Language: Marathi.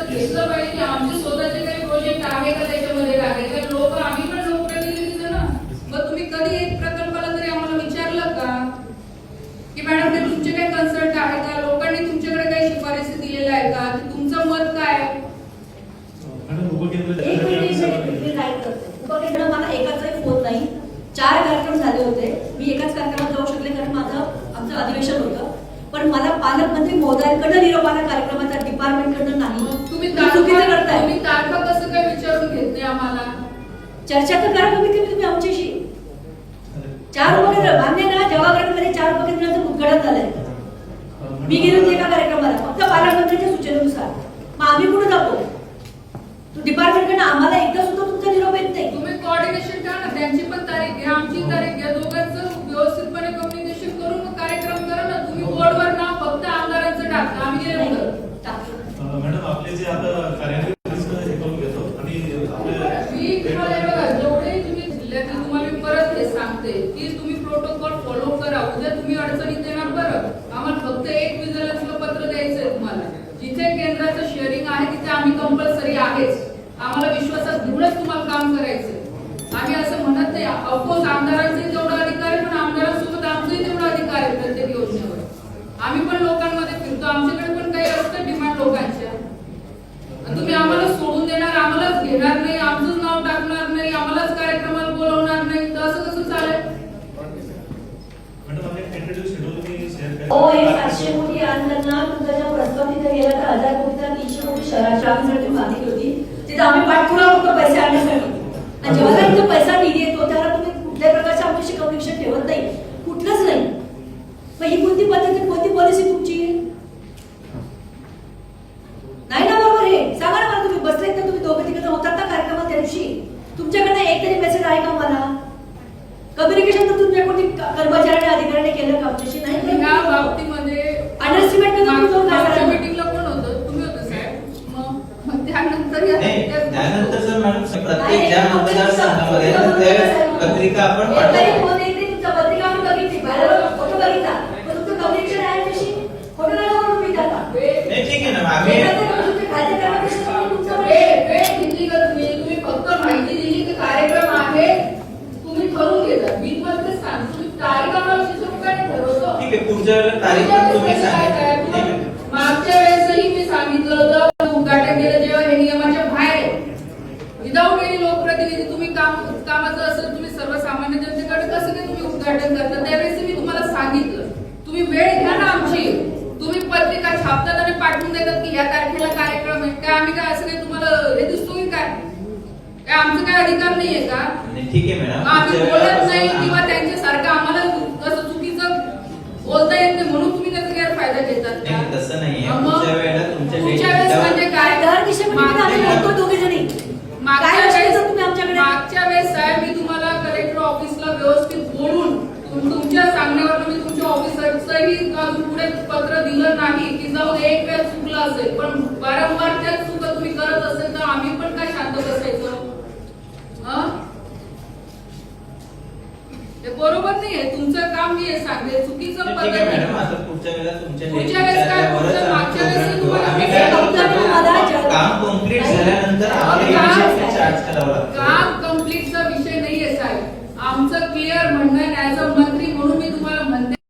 लक्षात घेतलं पाहिजे की आमचे स्वतःचे काही प्रोजेक्ट आहे का त्याच्यामध्ये टाकायचे. कारण लोक आम्ही पण लोकप्रतिनिधीच ना. मग तुम्ही कधी एक प्रकल्पाला तरी आम्हाला विचारलं का की मॅडम ते तुमचे काही कन्सल्ट आहे का, लोकांनी तुमच्याकडे काही शिफारसी दिलेल्या आहे का, की तुमचं मत काय. उपकेंद्र मला एकाचाही फोन नाही. 4 कार्यक्रम झाले होते. मी एकाच कार्यक्रमात जाऊ शकले कारण आमचं अधिवेशन होतं. पण मला पालकमंत्री महोदयांकडनं निरोप आला कार्यक्रमाचा, डिपार्टमेंटकडनं नाही. तुम्ही चुकीचं करताय. तुम्ही तारखा कसं काय विचारून घेत नाही आम्हाला. चर्चा तर करा तुम्ही आमच्याशी. 4 उपकेंद्र मान्य ना, जवाहरमध्ये 4 उपकेंद्राचं उद्घाटन झालंय. मी गेले होते एका कार्यक्रमाला फक्त पालकमंत्र्यांच्या सूचनेनुसार. मग आम्ही कुठे जातो? डिपार्टमेंटकडनं आम्हाला एकदा सुद्धा तुमचा निरोप येत नाही. तुम्ही कोऑर्डिनेशन करा ना, त्यांची पण तारीख घ्या, आमची तारीख घ्या, दोघांचं व्यवस्थितपणे कम्युनिकेशन करून मग कार्यक्रम करा ना. तुम्ही बोर्डवर नाव फक्त आमदारांचं टाकता, आम्ही गेले मॅडम आपले जे आता कार्यान्वित हे करून घेतो आणि मी तुम्हाला बघा जेवढे तुम्ही जिल्ह्यात तुम्हाला मी परत हे सांगते की तुम्ही प्रोटोकॉल फॉलो करा. उद्या तुम्ही अडचणीत येणार बरं. आम्हाला फक्त एक विजिलन्सला पत्र द्यायचंय तुम्हाला. जिथे केंद्राचं शेअरिंग आहे तिथे आम्ही कंपल्सरी आहेच. आम्हाला विश्वासात घेऊनच तुम्हाला काम करायचंय. आम्ही असं म्हणत नाही. ऑफकोर्स आमदारांचे तेवढा अधिकार आहे, पण आमदारांसोबत आमचाही तेवढा अधिकार आहे प्रत्येक योजनेवर. आम्ही पण लोकांमध्ये फिरतो, आमच्याकडे पण काही असतं डिमांड लोकांच्या. तुम्ही आम्हाला सोडून देणार, आम्हालाच घेणार नाही, आमचंच नाव टाकणार नाही, आम्हालाच कार्यक्रमाला बोलवणार नाही, तर असं कसं चालेल. हो, हे 700 कोटी आणताना तुमचा जो प्रस्ताव तिथे गेला तर 1000 कोटीचा 300 कोटी शहरासाठी मागितली होती. तिथे आम्ही पाठपुरावा होतो पैसे आणण्यासाठी. आणि जेव्हा इथे पैसा निधी येतो त्याला तुम्ही कुठल्याही प्रकारचं आमच्याशी कम्युनिकेशन ठेवत नाही, कुठलंच नाही. मग ही कोणती पद्धती, कोणती पॉलिसी तुमची नाही ना? बरोबर हे सांगा ना मला. तुम्ही बसले तर तुम्ही दोघे तिकडे होतात ना कार्यक्रमात त्या दिवशी. तुमच्याकडनं एक तरी मेसेज आहे का मला? कम्युनिकेशन तर तुमच्या कोणी कर्मचाऱ्याने अधिकाऱ्याने केलं का आमच्याशी? नाही. या बाबतीमध्ये अंडरस्टिमेट करून मीटिंगला कोण होतं? तुम्ही होतं साहेब. मग त्यानंतर त्यानंतर सर मॅडम प्रत्येक ज्या मतदारसंघामध्ये ते पत्रिका आपण पाठवतो. पत्रिका आपण बघितली, फोटो बघितला, पण तुमचं कम्युनिकेशन आहे कशी? फोटो नाही म्हणून मी जाता. नाही ठीक आहे ना. आम्ही तुम्ही फक्त माहिती दिली की कार्यक्रम आहे, तुम्ही ठरवून घेता. मी तुम्हाला ते सांगतो, तुम्ही तारीख आम्हाला शिस्तपणे ठरवतो. ठीक आहे, पुढच्या वेळेला तारीख पण तुम्ही सांगितली. मागच्या वेळेसही मी सांगितलं होतं उद्घाटन केलं जेव्हा हे नियमाच्या बाहेर विदाऊट एनी लोकप्रतिनिधी तुम्ही कामाचं असेल, तुम्ही सर्वसामान्य जनतेकडे कसं काय तुम्ही उद्घाटन करता. त्यावेळेस मी तुम्हाला सांगितलं तुम्ही वेळ घ्या ना आमची. तुम्ही पत्रिका छापतात आणि पाठवून देतात की या तारखेला कार्यक्रम आहे. काय आम्ही काय असं काही तुम्हाला हे दिसतो की काय आमचं काय अधिकार नाहीये का? ठीक आहे मॅडम. आम्ही बोलत नाही किंवा त्यांच्यासारखं आम्हाला कसं चुकीचं बोलता येत नाही म्हणून तुम्ही त्याचा गैरफायदा घेतात का? तसं नाहीये. पुढच्या वेळेस म्हणजे काय मागच्या वेळेस साहेब मी तुम्हाला कलेक्टर ऑफिसला व्यवस्थित बोलून तुमच्या सांगण्यावर मी तुमच्या ऑफिसरचंही अजून पुढे पत्र दिलं नाही की जाऊ एक वेळ चुकलं असेल, पण वारंवार त्याच चुका तुम्ही करत असेल तर आम्ही पण काय शांत बसायचं? हे बरोबर नाहीये. तुमचं काम मी हे सांगते चुकीचं पद्धत. पुढच्या वेळेला पुढच्या वेळेस काय पुढच्या मागच्या वेळेस तुम्हाला काम कम्प्लीट झाल्यानंतर आम्हाला चार्ज करावा लागतो.